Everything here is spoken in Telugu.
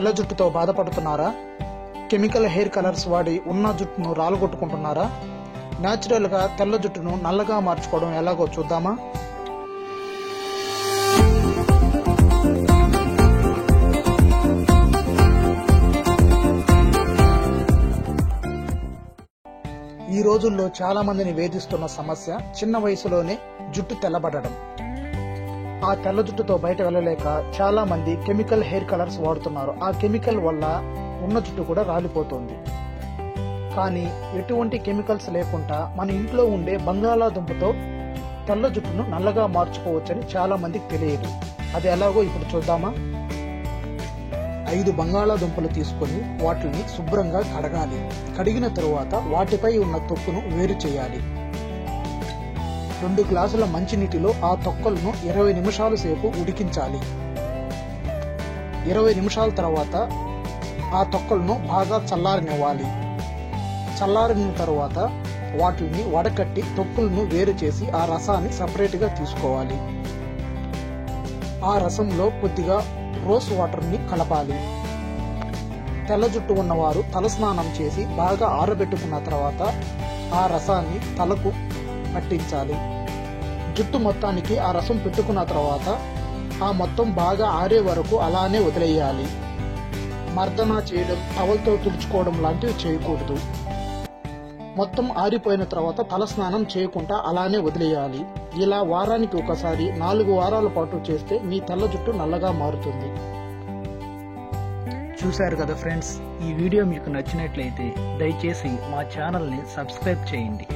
తెల్ల జుట్టుతో బాధపడుతున్నారా? కెమికల్ హెయిర్ కలర్స్ వాడి ఉన్న జుట్టును రాలగొట్టుకుంటున్నారా? న్యాచురల్ గా తెల్ల జుట్టును నల్లగా మార్చుకోవడం ఎలాగో చూద్దామా? ఈ రోజుల్లో చాలా మందిని వేధిస్తున్న సమస్య చిన్న వయసులోనే జుట్టు తెల్లబడడం. ఆ తెల్ల జుట్టుతో బయట వెళ్ళలేక చాలా మంది కెమికల్ హెయిర్ కలర్స్ వాడుతున్నారు. ఆ కెమికల్ వల్ల ఉన్న జుట్టు కూడా రాలిపోతుంది. కానీ ఎటువంటి కెమికల్స్ లేకుండా మన ఇంట్లో ఉండే బంగాళాదుంపతో తెల్ల జుట్టును నల్లగా మార్చుకోవచ్చని చాలా మందికి తెలియదు. అది ఎలాగో ఇప్పుడు చూద్దామా? 5 బంగాళాదుంపలు తీసుకొని వాటిని శుభ్రంగా కడగాలి. కడిగిన తరువాత వాటిపై ఉన్న తొక్కును వేరు చేయాలి. 2 గ్లాసుల మంచినీటిలో ఆ తొక్కలను 20 నిమిషాల సేపు ఉడికించాలి. 20 నిమిషాల తర్వాత ఆ తొక్కలను బాగా చల్లారనివ్వాలి. చల్లారిన తరువాత వాటిని వడకట్టి తొక్కులను వేరు చేసి ఆ రసాన్ని సపరేట్ గా తీసుకోవాలి. ఆ రసంలో కొద్దిగా రోజ్ వాటర్ ని కలపాలి. తెల్ల జుట్టు ఉన్నవారు తలస్నానం చేసి బాగా ఆరబెట్టుకున్న తర్వాత ఆ రసాన్ని తలకు పట్టించాలి. జుట్టు మొత్తానికి ఆ రసం పెట్టుకున్న తర్వాత ఆ మొత్తం బాగా ఆరే వరకు అలానే వదిలేయాలి. మర్దన చేయడం, టవల్తో తుడుచుకోవడం లాంటివి చేయకూడదు. మొత్తం ఆరిపోయిన తర్వాత తలస్నానం చేయకుండా అలానే వదిలేయాలి. ఇలా వారానికి ఒకసారి 4 వారాల పాటు చేస్తే మీ తెల్ల జుట్టు నల్లగా మారుతుంది. చూశారు కదా ఫ్రెండ్స్, ఈ వీడియో మీకు నచ్చినట్లయితే దయచేసి మా ఛానల్ని సబ్స్క్రైబ్ చేయండి.